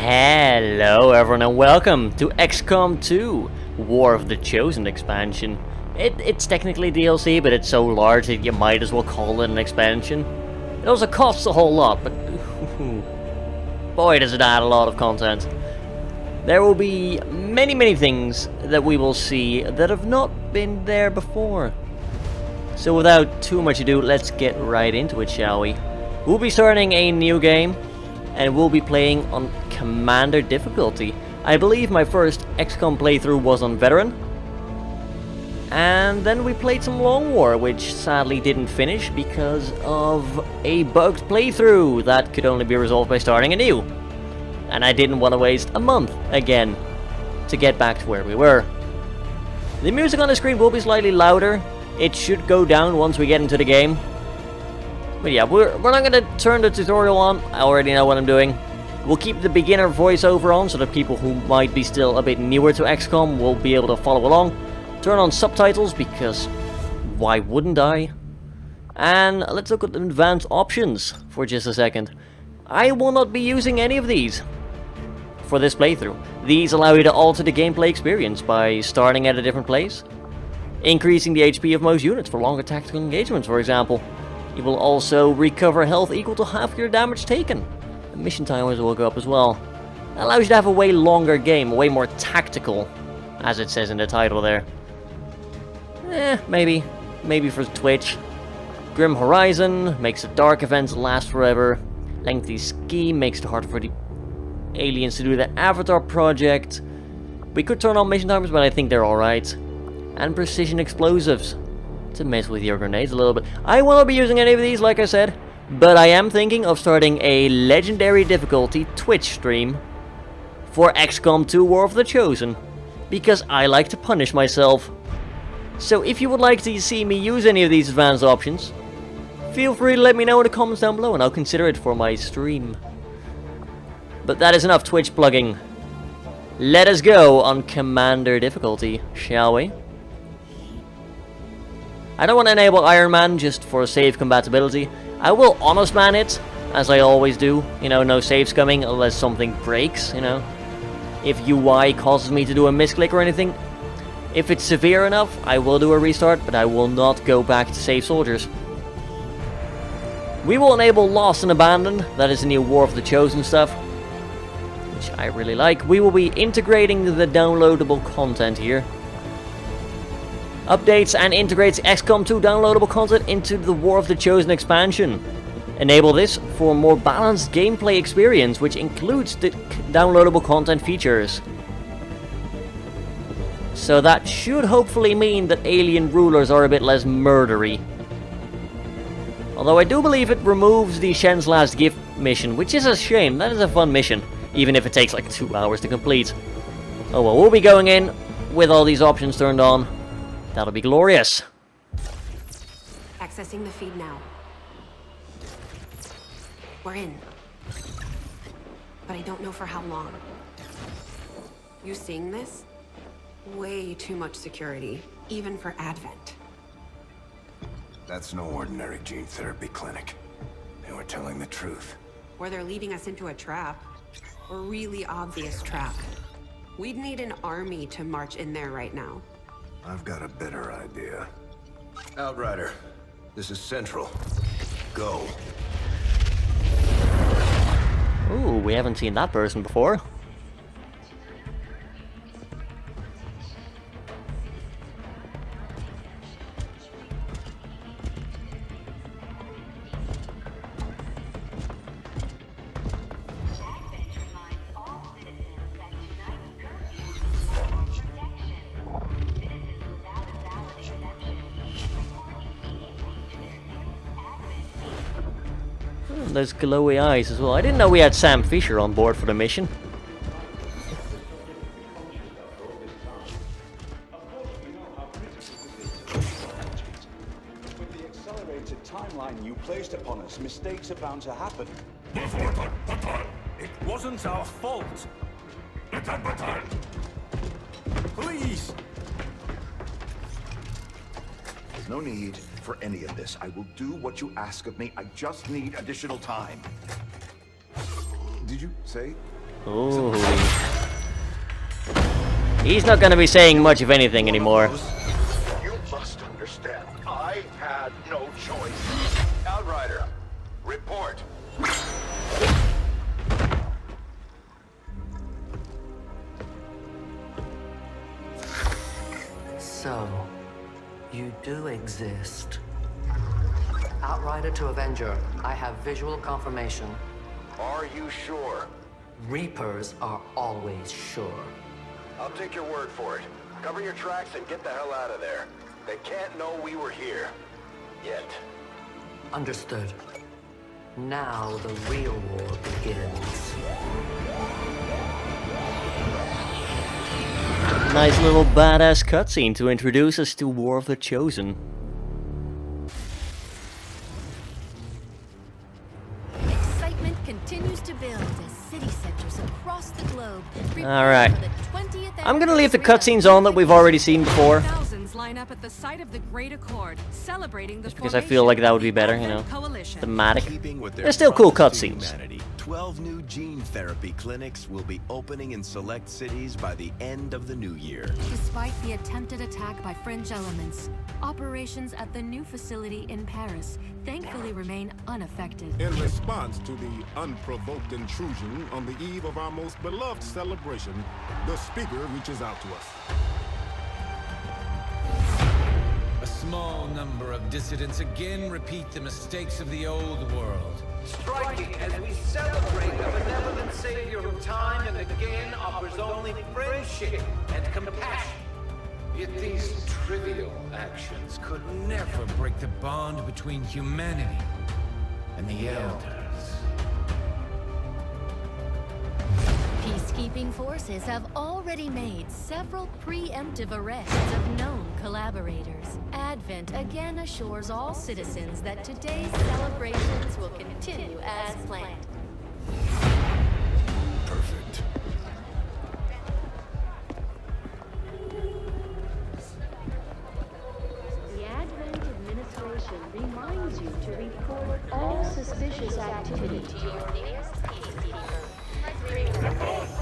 Hello everyone and welcome to XCOM 2 War of the Chosen expansion. It's technically DLC, but it's so large that you might as well call it an expansion. It also costs a whole lot, but boy does it add a lot of content. There will be many things that we will see that have not been there before. So without too much ado, let's get right into it, shall we? We'll be starting a new game, and we'll be playing on Commander difficulty. I believe my first XCOM playthrough was on Veteran. And then we played some Long War, which sadly didn't finish because of a bugged playthrough that could only be resolved by starting anew. And I didn't want to waste a month again to get back to where we were. The music on the screen will be slightly louder. It should go down once we get into the game. But yeah, we're not going to turn the tutorial on. I already know what I'm doing. We'll keep the beginner voiceover on so that people who might be still a bit newer to XCOM will be able to follow along. Turn on subtitles because why wouldn't I? And let's look at the advanced options for just a second. I will not be using any of these for this playthrough. These allow you to alter the gameplay experience by starting at a different place, increasing the HP of most units for longer tactical engagements, for example. You will also recover health equal to half your damage taken. The mission timers will go up as well. That allows you to have a way longer game, way more tactical, as it says in the title there. Maybe for Twitch. Grim Horizon makes the dark events last forever. Lengthy Scheme makes it harder for the aliens to do the Avatar project. We could turn on mission timers, but I think they're alright. And Precision Explosives to mess with your grenades a little bit. I will not be using any of these, like I said, but I am thinking of starting a legendary difficulty Twitch stream for XCOM 2 War of the Chosen, because I like to punish myself. So if you would like to see me use any of these advanced options, feel free to let me know in the comments down below and I'll consider it for my stream. But that is enough Twitch plugging. Let us go on Commander difficulty, shall we? I don't want to enable Iron Man just for save compatibility. I will Honest Man it, as I always do. You know, no saves coming unless something breaks, you know. If UI causes me to do a misclick or anything, if it's severe enough, I will do a restart, but I will not go back to save soldiers. We will enable Lost and Abandoned, that is the new War of the Chosen stuff, which I really like. We will be integrating the downloadable content here. Updates and integrates XCOM 2 downloadable content into the War of the Chosen expansion. Enable this for a more balanced gameplay experience, which includes the downloadable content features. So that should hopefully mean that alien rulers are a bit less murdery. Although I do believe it removes the Shen's Last Gift mission, which is a shame. That is a fun mission, even if it takes like 2 hours to complete. Oh well, we'll be going in with all these options turned on. That'll be glorious. Accessing the feed now. We're in. But I don't know for how long. You seeing this? Way too much security, even for Advent. That's no ordinary gene therapy clinic. They were telling the truth. Or they're leading us into a trap. A really obvious trap. We'd need an army to march in there right now. I've got a better idea. Outrider, this is Central. Go. Ooh, we haven't seen that person before. Those glowy eyes as well. I didn't know we had Sam Fisher on board for the mission. With the accelerated timeline you placed upon us, mistakes are bound to happen. It wasn't our fault. Please. There's no need for any of this. I will do what you ask of me. I just need additional time. Did you say Ooh. He's not gonna be saying much of anything anymore. You must understand, I had no choice. Outrider, report. So, you do exist. Outrider to Avenger, I have visual confirmation. Are you sure? Reapers are always sure. I'll take your word for it. Cover your tracks and get the hell out of there. They can't know we were here. Yet. Understood. Now the real war begins. Nice little badass cutscene to introduce us to War of the Chosen. Excitement continues to build as city centers across the globe. Alright. I'm gonna leave the cutscenes on that we've already seen before. Thousands line up at the site of the Great Accord, celebrating the Because I feel like that would be better, you know. coalition. Thematic. Keeping with their They're still cool promise to cutscenes. humanity, 12 new gene therapy clinics will be opening in select cities by the end of the new year. Despite the attempted attack by fringe elements, operations at the new facility in Paris thankfully remain unaffected. In response to the unprovoked intrusion on the eve of our most beloved celebration, the speaker reaches out to us. A small number of dissidents again repeat the mistakes of the old world. Striking as we celebrate a benevolent savior who time and again offers only friendship and compassion. Yet these trivial actions could never break the bond between humanity and the Elders. Peacekeeping forces have already made several preemptive arrests of known collaborators. Advent again assures all citizens that today's celebrations will continue as planned. Perfect. The Advent administration reminds you to report all suspicious activity to your nearest peacekeeper.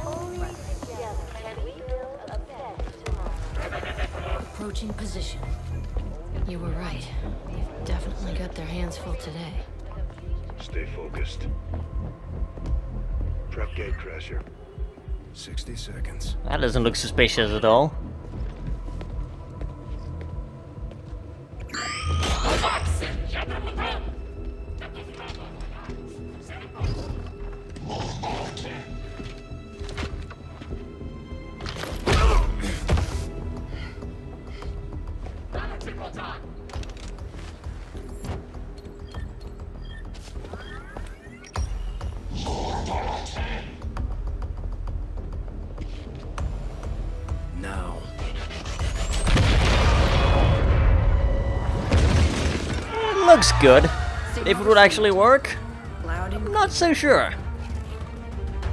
Only together can we build a better tomorrow. Approaching position. You were right. They've definitely got their hands full today. Stay focused. Prep gate crasher. 60 seconds. That doesn't look suspicious at all. Now. It looks good. If it would actually work, Loud and I'm not so sure.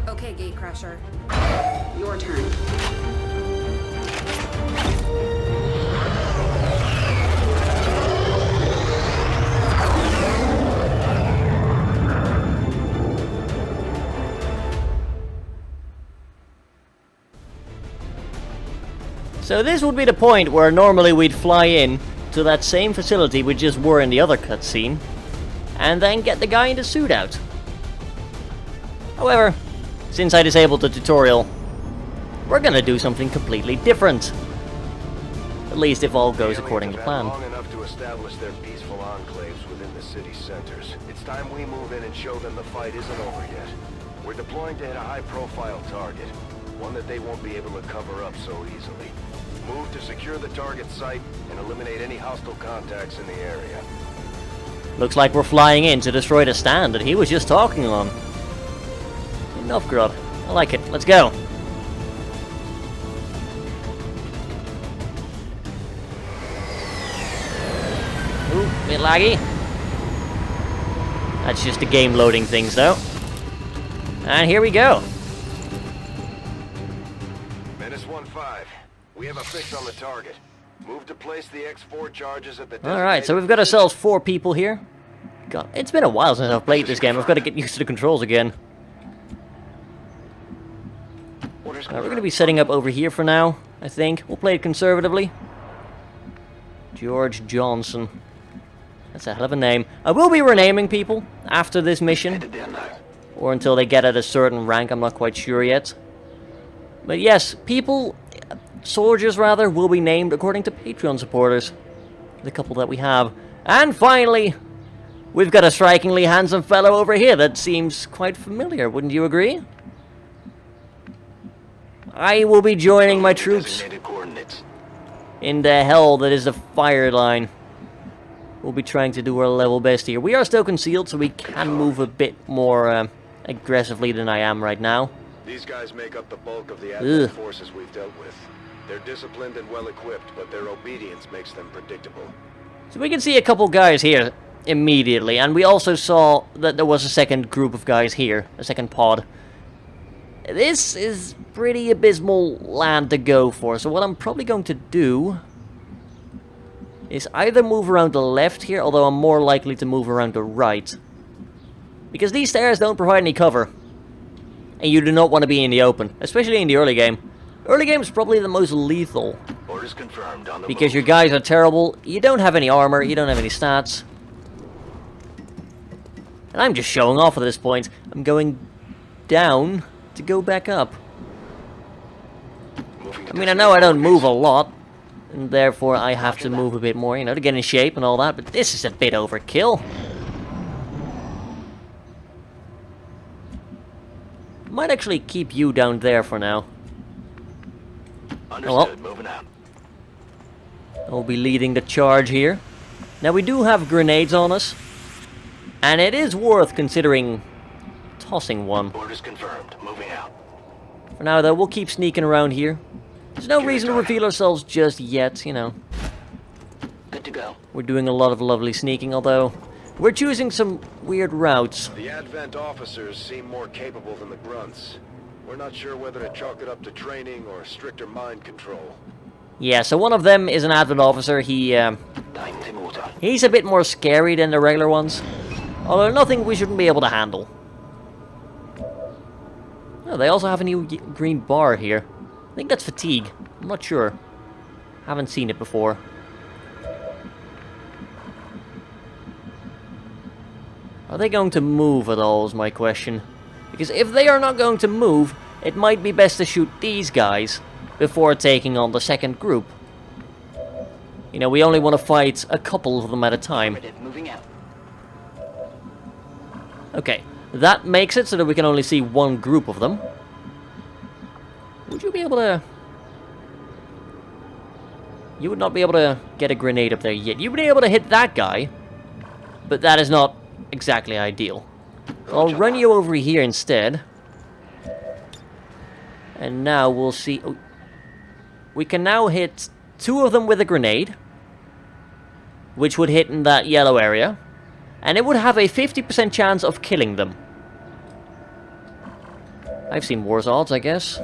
Okay, Gatecrasher. Your turn. So this would be the point where normally we'd fly in to that same facility we just were in the other cutscene, and then get the guy in the suit out. However, since I disabled the tutorial, we're gonna do something completely different. At least if all goes according to plan. Long enough to establish their peaceful enclaves within the city centers. It's time we move in and show them the fight isn't over yet. We're deploying to hit a high-profile target, one that they won't be able to cover up so easily. Move to secure the target site and eliminate any hostile contacts in the area. Looks like we're flying in to destroy the stand that he was just talking on. Novgorod. I like it. Let's go. Ooh, bit laggy. That's just the game loading things though. And here we go. Menace 1-5. We have a fix on the target. Move to place the X4 charges at the Alright, so we've got ourselves 4 people here. God, it's been a while since I've played this game. I've got to get used to the controls again. We're going to be setting up over here for now, I think. We'll play it conservatively. George Johnson. That's a hell of a name. I will be renaming people after this mission. Or until they get at a certain rank, I'm not quite sure yet. But yes, people, soldiers rather, will be named according to Patreon supporters. The couple that we have. And finally, we've got a strikingly handsome fellow over here that seems quite familiar, wouldn't you agree? I will be joining my troops in the hell that is the fire line. We'll be trying to do our level best here. We are still concealed, so we can move a bit more aggressively than I am right now. These guys make up the bulk of the Advent forces we've dealt with. They're disciplined and well-equipped, but their obedience makes them predictable. So we can see a couple guys here immediately, and we also saw that there was a second group of guys here, a second pod. This is pretty abysmal land to go for, so what I'm probably going to do is either move around the left here, although I'm more likely to move around the right. Because these stairs don't provide any cover, and you do not want to be in the open, especially in the early game. Early game is probably the most lethal, Orders confirmed on the because your guys are terrible, you don't have any armor, you don't have any stats. And I'm just showing off at this point. I'm going down to go back up. I mean, I know I don't move a lot, and therefore I have to move a bit more, you know, to get in shape and all that, but this is a bit overkill. Might actually keep you down there for now. Understood, moving out. I'll be leading the charge here. Now we do have grenades on us, and it is worth considering tossing one. Orders confirmed, moving out. For now though, we'll keep sneaking around here. There's no reason to reveal ourselves just yet, you know. Good to go. We're doing a lot of lovely sneaking, although we're choosing some weird routes. The Advent officers seem more capable than the grunts. We're not sure whether to chalk it up to training or stricter mind control. Yeah, so one of them is an Advent officer. He's a bit more scary than the regular ones. Although nothing we shouldn't be able to handle. Oh, they also have a new green bar here. I think that's fatigue. I'm not sure. Haven't seen it before. Are they going to move at all is my question. Because if they are not going to move, it might be best to shoot these guys before taking on the second group. You know, we only want to fight a couple of them at a time. Okay, that makes it so that we can only see one group of them. Would you be able to... You would not be able to get a grenade up there yet. You would be able to hit that guy, but that is not exactly ideal. I'll run you over here instead. And now we'll see... Oh, we can now hit two of them with a grenade, which would hit in that yellow area. And it would have a 50% chance of killing them. I've seen worse odds, I guess.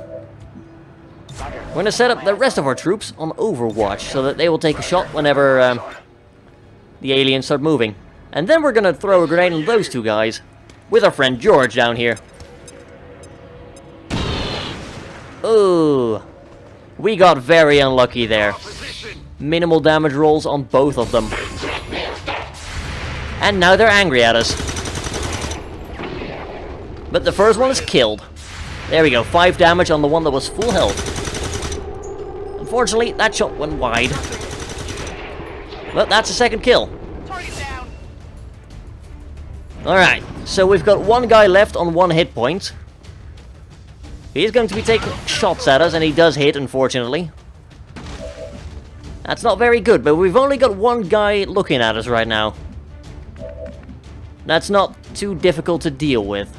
We're going to set up the rest of our troops on Overwatch, so that they will take a shot whenever the aliens start moving. And then we're going to throw a grenade on those two guys, with our friend George down here. Ooh. We got very unlucky there. Minimal damage rolls on both of them. And now they're angry at us. But the first one is killed. There we go, 5 damage on the one that was full health. Unfortunately, that shot went wide. But that's a second kill. Alright, so we've got one guy left on 1 hit point. He's going to be taking shots at us, and he does hit, unfortunately. That's not very good, but we've only got one guy looking at us right now. That's not too difficult to deal with.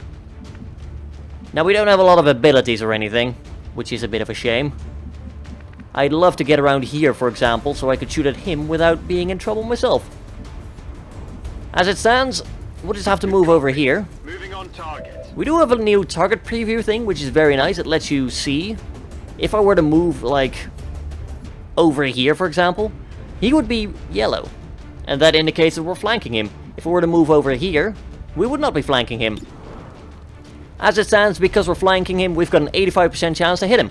Now, we don't have a lot of abilities or anything, which is a bit of a shame. I'd love to get around here, for example, so I could shoot at him without being in trouble myself. As it stands, we'll just have to move over here. Moving on target. We do have a new target preview thing, which is very nice. It lets you see. If I were to move, like, over here, for example, he would be yellow. And that indicates that we're flanking him. If we were to move over here, we would not be flanking him. As it stands, because we're flanking him, we've got an 85% chance to hit him.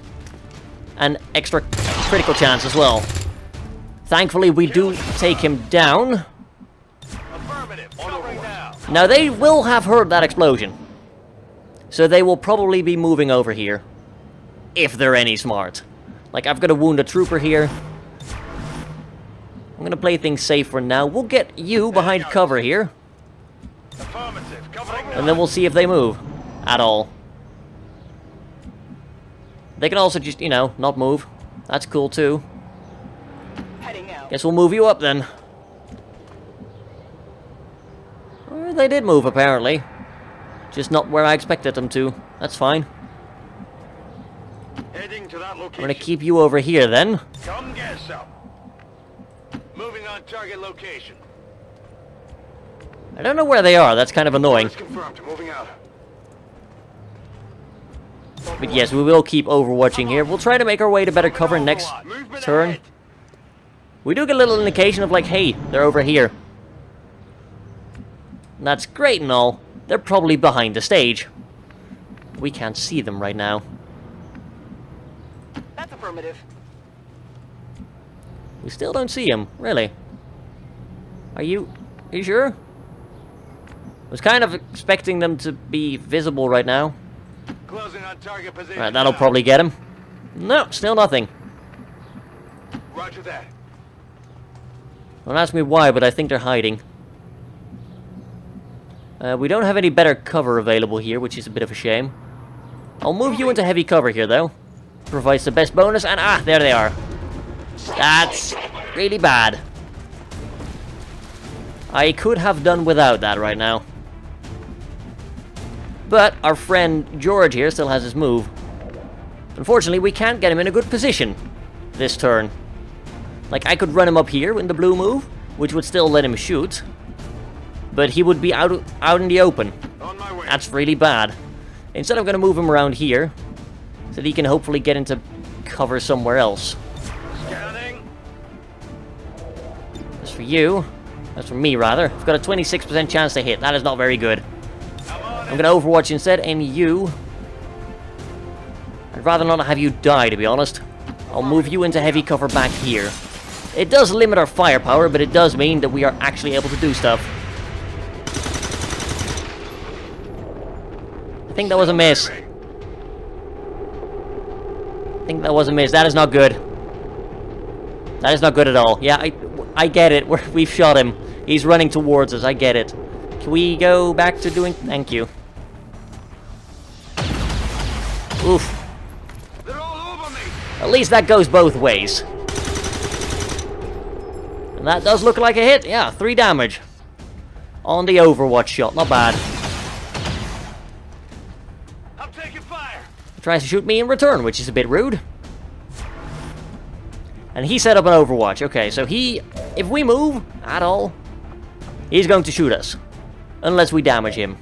An extra critical chance as well. Thankfully, we do take him down. Now, they will have heard that explosion. So they will probably be moving over here. If they're any smart. Like, I've got a wounded trooper here. I'm gonna play things safe for now. We'll get you behind cover here. And then we'll see if they move. At all. They can also just, you know, not move. That's cool too. Guess we'll move you up then. Well, they did move apparently. Just not where I expected them to. That's fine. Heading to that location. We're gonna keep you over here then. Come get some. Moving on target location. I don't know where they are. That's kind of annoying. Confirmed. Moving out. But yes, we will keep overwatching here. We'll try to make our way to better cover next turn. We do get a little indication of like, hey, they're over here. And that's great and all. They're probably behind the stage. We can't see them right now. That's affirmative. We still don't see them, really. Are you sure? I was kind of expecting them to be visible right now. Closing on target position. Right, that'll probably get him. No, still nothing. Roger that. Don't ask me why, but I think they're hiding. We don't have any better cover available here, which is a bit of a shame. I'll move you into heavy cover here, though. Provides the best bonus, and there they are. That's really bad. I could have done without that right now. But our friend George here still has his move. Unfortunately, we can't get him in a good position this turn. Like, I could run him up here in the blue move, which would still let him shoot. But he would be out in the open. That's really bad. Instead, I'm going to move him around here, so that he can hopefully get into cover somewhere else. Scanning. That's for you. That's for me, rather. I've got a 26% chance to hit. That is not very good. I'm going to Overwatch instead, and you... I'd rather not have you die, to be honest. I'll move you into heavy cover back here. It does limit our firepower, but it does mean that we are actually able to do stuff. I think that was a miss. I think that was a miss. That is not good. That is not good at all. Yeah, I get it. We've shot him. He's running towards us. I get it. Can we go back to doing... Thank you. Oof. At least that goes both ways. And that does look like a hit. Yeah, 3 damage. On the Overwatch shot. Not bad. I'm taking fire. He tries to shoot me in return, which is a bit rude. And he set up an Overwatch. Okay, so if we move at all, he's going to shoot us. Unless we damage him.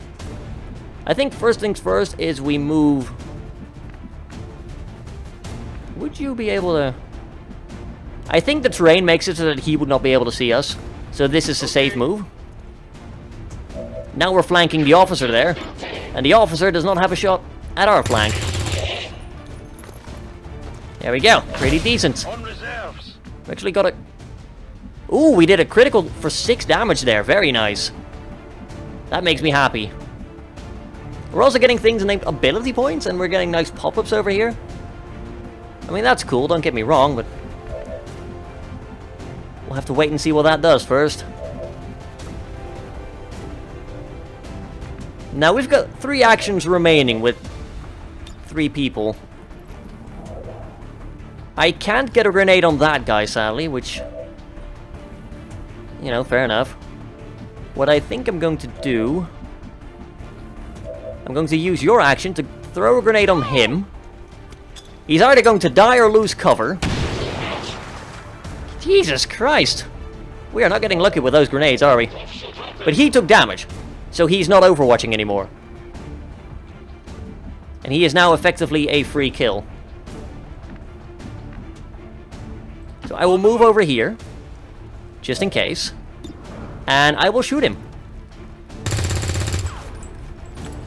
I think first things first is we move... Would you be able to... I think the terrain makes it so that he would not be able to see us. So this is a safe move. Now we're flanking the officer there. And the officer does not have a shot at our flank. There we go. Pretty decent. We actually got a... Ooh, we did a critical for 6 damage there. Very nice. That makes me happy. We're also getting things named ability points, and we're getting nice pop-ups over here. I mean, that's cool, don't get me wrong, but... we'll have to wait and see what that does first. Now, we've got 3 actions remaining with 3 people. I can't get a grenade on that guy, sadly, which... you know, fair enough. What I think I'm going to do... I'm going to use your action to throw a grenade on him. He's either going to die or lose cover. Jesus Christ. We are not getting lucky with those grenades, are we? But he took damage, so he's not overwatching anymore. And he is now effectively a free kill. So I will move over here, just in case. And I will shoot him.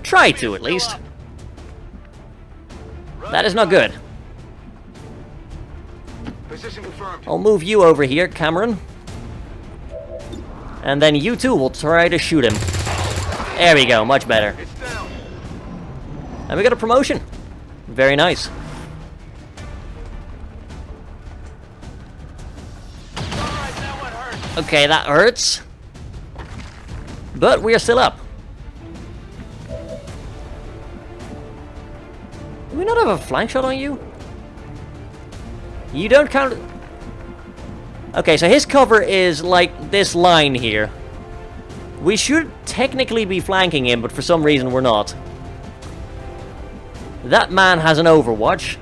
Try to, at least. That is not good. Position confirmed. I'll move you over here, Cameron. And then you two will try to shoot him. There we go, much better. It's down. And we got a promotion. Very nice. Okay, that hurts. But we are still up. Do we not have a flank shot on you? You don't count... Okay, so his cover is like this line here. We should technically be flanking him, but for some reason we're not. That man has an overwatch.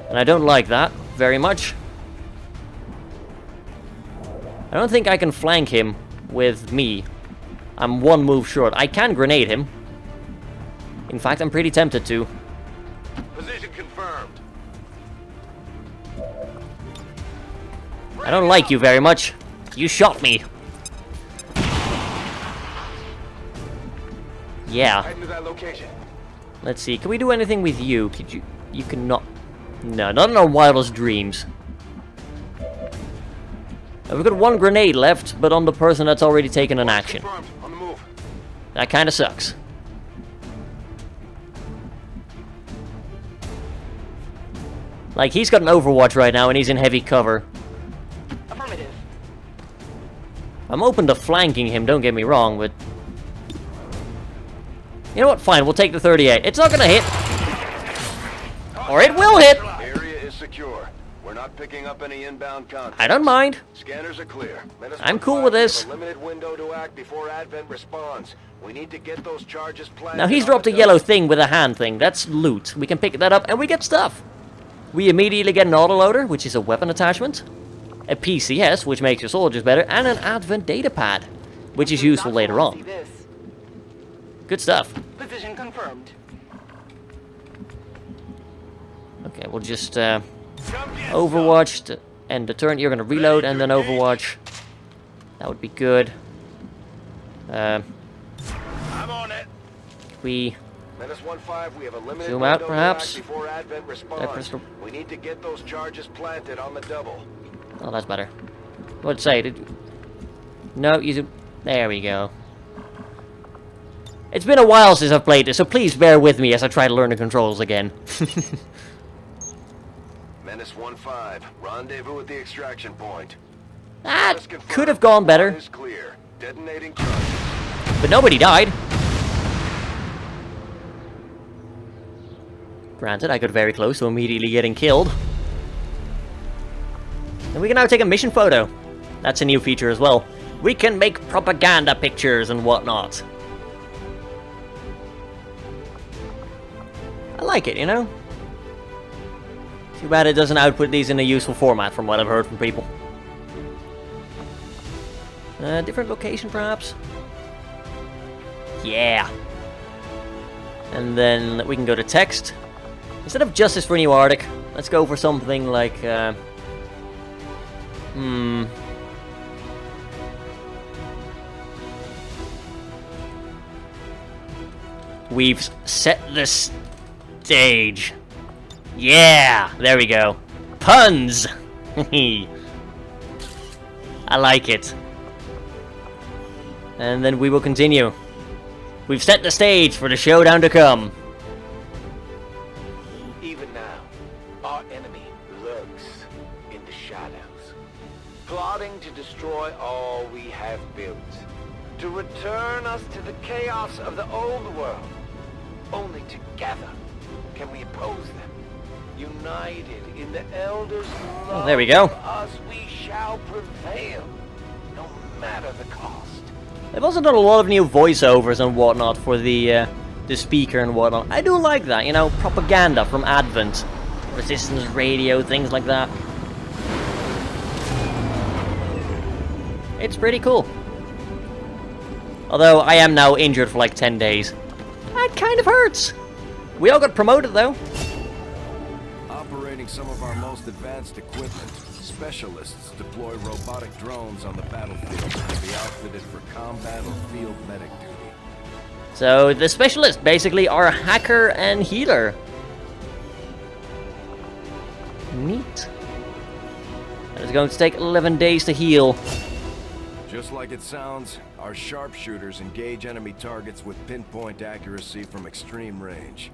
And I don't like that very much. I don't think I can flank him with me. I'm one move short. I can grenade him. In fact, I'm pretty tempted to. Position confirmed. I don't like you very much. You shot me. Yeah. Heading to that location. Let's see. Can we do anything with you? Could you? You cannot. No, not in our wildest dreams. We've got one grenade left, but on the person that's already taken an action. On the move. That kind of sucks. Like, he's got an overwatch right now, and he's in heavy cover. Affirmative. I'm open to flanking him, don't get me wrong, but... You know what? Fine, we'll take the 38. It's not gonna hit. Or it will hit! Area is secure. We're not picking up any inbound contact. I don't mind. Scanners are clear. I'm cool with this. A limited window to act before Advent responds. We need to get those charges planted. Now he's dropped a yellow thing with a hand thing. That's loot. We can pick that up and we get stuff. We immediately get an autoloader, which is a weapon attachment, a PCS, which makes your soldiers better, and an Advent data pad, which is useful later on. Good stuff. Position confirmed. Okay, we'll just Overwatch to end the turn. You're gonna reload and then Overwatch. That would be good. I'm on it. We -15, we have a limited zoom out, window to perhaps. act before Advent responds. We need to get those charges planted on the double. Oh, that's better. What'd it say? Did... No, you zoom. There we go. It's been a while since I've played this, so please bear with me as I try to learn the controls again. -15, rendezvous at the extraction point. That could have gone better. Is clear. Detonating charges. But nobody died. Granted, I got very close to immediately getting killed. And we can now take a mission photo. That's a new feature as well. We can make propaganda pictures and whatnot. I like it, you know? Too bad it doesn't output these in a useful format from what I've heard from people. Different location, perhaps? Yeah. And then we can go to text. Instead of Justice for New Arctic, let's go for something like, We've set the stage. Yeah, there we go. Puns! I like it. And then we will continue. We've set the stage for the showdown to come. Even now, our enemy lurks in the shadows, plotting to destroy all we have built, to return us to the chaos of the old world. Only together can we oppose them. United in the Elders' love there we go. for us, we shall prevail, no matter the cost. They've also done a lot of new voiceovers and whatnot for the speaker and whatnot. I do like that, you know, propaganda from Advent, Resistance Radio, things like that. It's pretty cool. Although I am now injured for like 10 days. That kind of hurts. We all got promoted though. Operating some of our most advanced equipment, specialists deploy robotic drones on the battlefield to be outfitted for combat or field medic duty. So the specialists basically are hacker and healer. Neat. And it's going to take 11 days to heal. Just like it sounds, our sharpshooters engage enemy targets with pinpoint accuracy from extreme range.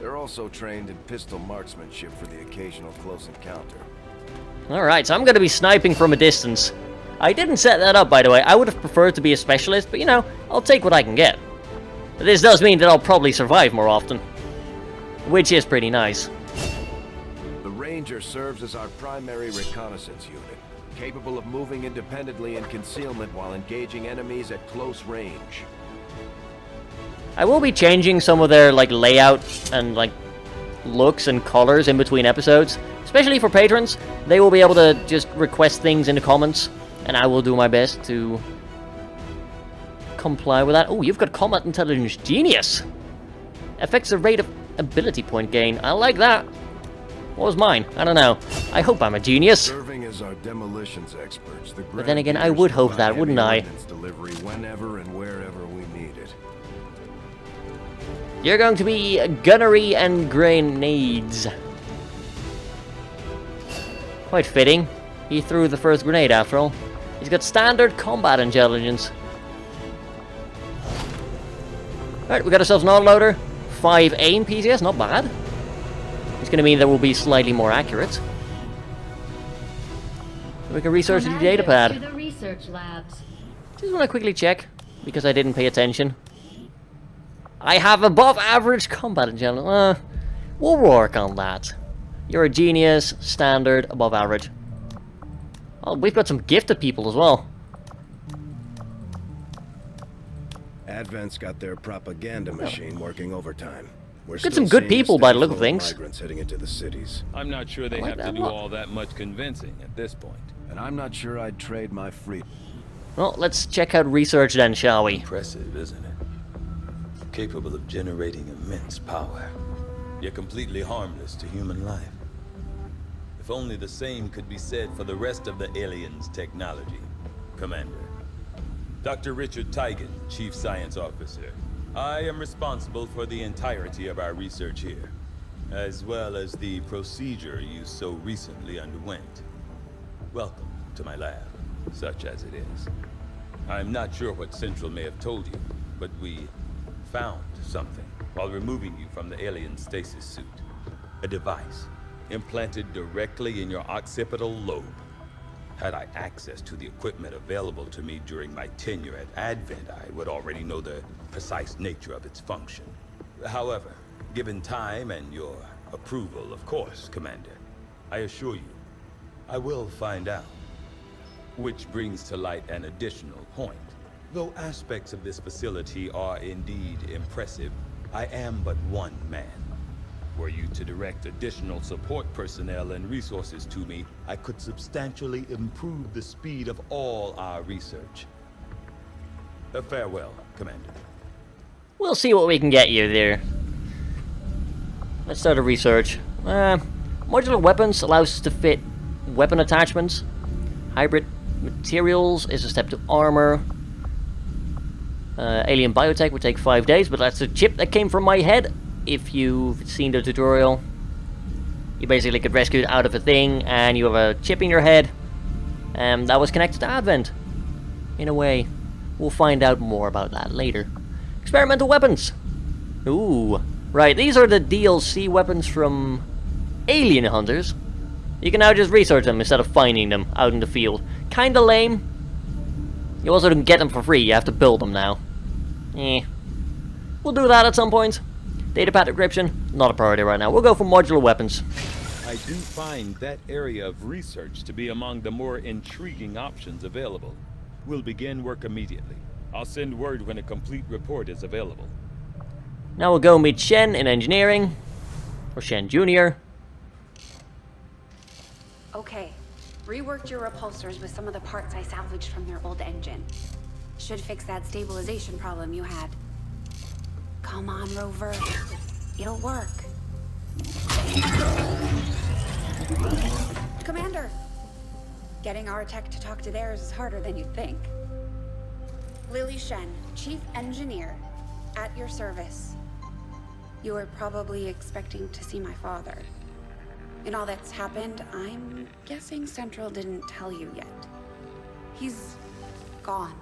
They're also trained in pistol marksmanship for the occasional close encounter. Alright, so I'm going to be sniping from a distance. I didn't set that up, by the way. I would have preferred to be a specialist, but you know, I'll take what I can get. But this does mean that I'll probably survive more often, which is pretty nice. The Ranger serves as our primary reconnaissance unit, capable of moving independently in concealment while engaging enemies at close range. I will be changing some of their like layout and like looks and colors in between episodes, especially for patrons. They will be able to just request things in the comments, and I will do my best to comply with that. Oh, you've got combat intelligence, genius. Affects the rate of ability point gain. I like that. What was mine? I don't know. I hope I'm a genius. Serving as our demolitions experts, But then again, I would hope that, wouldn't I? Delivery whenever and wherever we need it. You're going to be gunnery and grenades. Quite fitting. He threw the first grenade after all. He's got standard combat intelligence. Alright, we got ourselves an autoloader. 5 aim PCS, not bad. It's going to mean that we'll be slightly more accurate. We can research the data pad. To the research labs. Just want to quickly check, because I didn't pay attention. I have above average combat intelligence. We'll work on that. You're a genius, standard, above average. Oh, we've got some gifted people as well. Advent's got their propaganda machine working overtime. We're got some good people by the look of things. Migrants heading into the cities. I'm not sure they have to do all that much convincing at this point. And I'm not sure I'd trade my freedom. Well, let's check out research then, shall we? Impressive, isn't it? Capable of generating immense power, yet completely harmless to human life. If only the same could be said for the rest of the aliens' technology. Commander. Dr. Richard Tigan, Chief Science Officer. I am responsible for the entirety of our research here, as well as the procedure you so recently underwent. Welcome to my lab, such as it is. I'm not sure what Central may have told you, but we found something while removing you from the alien stasis suit. A device implanted directly in your occipital lobe. Had I access to the equipment available to me during my tenure at Advent, I would already know the precise nature of its function. However, given time and your approval, of course, Commander, I assure you, I will find out. Which brings to light an additional point. Though aspects of this facility are indeed impressive, I am but one man. Were you to direct additional support personnel and resources to me, I could substantially improve the speed of all our research. Farewell, Commander. We'll see what we can get you there. Let's start a research. Modular weapons allows us to fit weapon attachments. Hybrid materials is a step to armor. Alien biotech would take 5 days, but that's a chip that came from my head. If you've seen the tutorial, you basically get rescued out of a thing and you have a chip in your head, and that was connected to Advent in a way. We'll find out more about that later. Experimental weapons. Ooh, right, these are the DLC weapons from Alien Hunters. You can now just research them instead of finding them out in the field. Kinda lame. You also don't get them for free, you have to build them now. We'll do that at some point. Datapad encryption, not a priority right now. We'll go for modular weapons. I do find that area of research to be among the more intriguing options available. We'll begin work immediately. I'll send word when a complete report is available. Now we'll go meet Shen in engineering. Or Shen Jr. Okay. Reworked your repulsors with some of the parts I salvaged from their old engine. Should fix that stabilization problem you had. Come on, Rover. It'll work. Commander! Getting our tech to talk to theirs is harder than you'd think. Lily Shen, Chief Engineer, at your service. You were probably expecting to see my father. in all that's happened, I'm guessing Central didn't tell you yet. He's gone.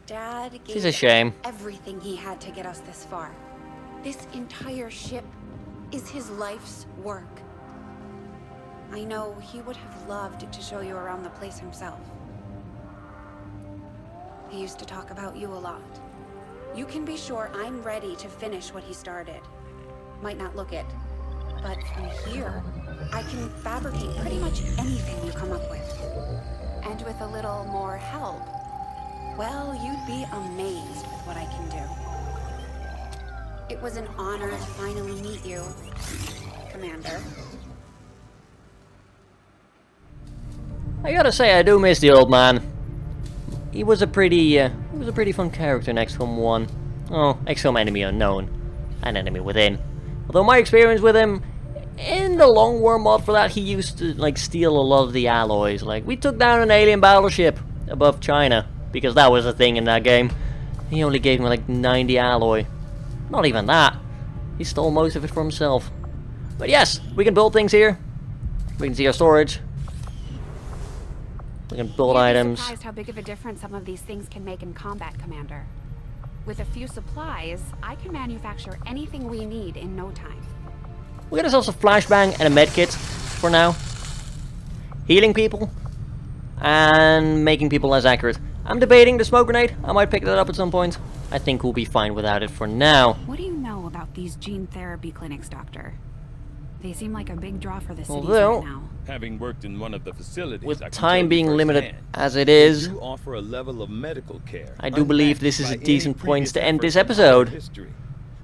Dad gave It's a shame. everything he had to get us this far. This entire ship is his life's work. I know he would have loved to show you around the place himself. He used to talk about you a lot. You can be sure I'm ready to finish what he started. Might not look it, but from here, I can fabricate pretty much anything you come up with. And with a little more help, well, you'd be amazed with what I can do. It was an honor to finally meet you, Commander. I gotta say, I do miss the old man. He was a pretty fun character in XCOM 1. Oh, XCOM Enemy Unknown. An Enemy Within. Although my experience with him, in the Long War mod for that, he used to, like, steal a lot of the alloys. Like, we took down an alien battleship above China, because that was a thing in that game. He only gave me, like, 90 alloy. Not even that. He stole most of it for himself. But yes, we can build things here. We can see our storage. We can build items. I'm surprised how big of a difference some of these things can make in combat, Commander. With a few supplies, I can manufacture anything we need in no time. We'll get ourselves a flashbang and a medkit for now. Healing people. And making people less accurate. I'm debating the smoke grenade. I might pick that up at some point. I think we'll be fine without it for now. What do you know about these gene therapy clinics, Doctor? They seem like a big draw for the cities Although, right now. Having worked in one of the facilities, with I can time tell being you limited firsthand, as it is, they do offer a level of medical care I do believe this is a unmatched by decent any point to previous end effort this in episode. history.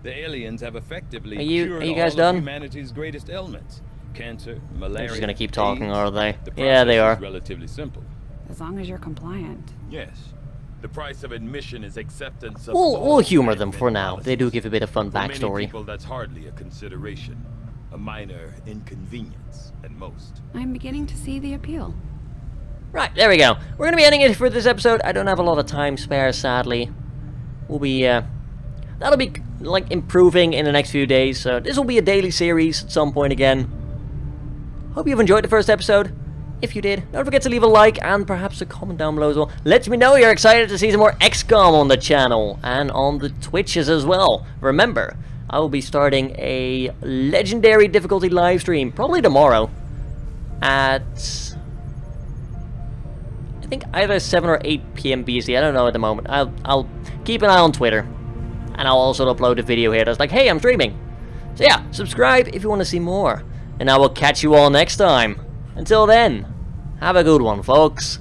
The aliens have effectively Are you cured guys all done? of humanity's greatest ailments: cancer, malaria. They're just gonna keep talking, AIDS. are they? The Yeah, they process are. is relatively simple. As long as you're compliant. Yes. The price of admission is acceptance of We'll humor them management for now. policies. They do give a bit of fun For many backstory. people, that's hardly a consideration. A minor inconvenience at most. I'm beginning to see the appeal. Right, there we go. We're gonna be ending it for this episode. I don't have a lot of time spare, sadly. We'll be, that'll be, like, improving in the next few days, so this will be a daily series at some point again. Hope you've enjoyed the first episode. If you did, don't forget to leave a like and perhaps a comment down below as well. Let me know you're excited to see some more XCOM on the channel and on the Twitches as well. Remember, I will be starting a legendary difficulty live stream, probably tomorrow, at I think either 7 or 8 p.m. BC. I don't know at the moment. I'll keep an eye on Twitter, and I'll also upload a video here that's like, hey, I'm streaming. So yeah, subscribe if you want to see more, and I will catch you all next time. Until then, have a good one, folks.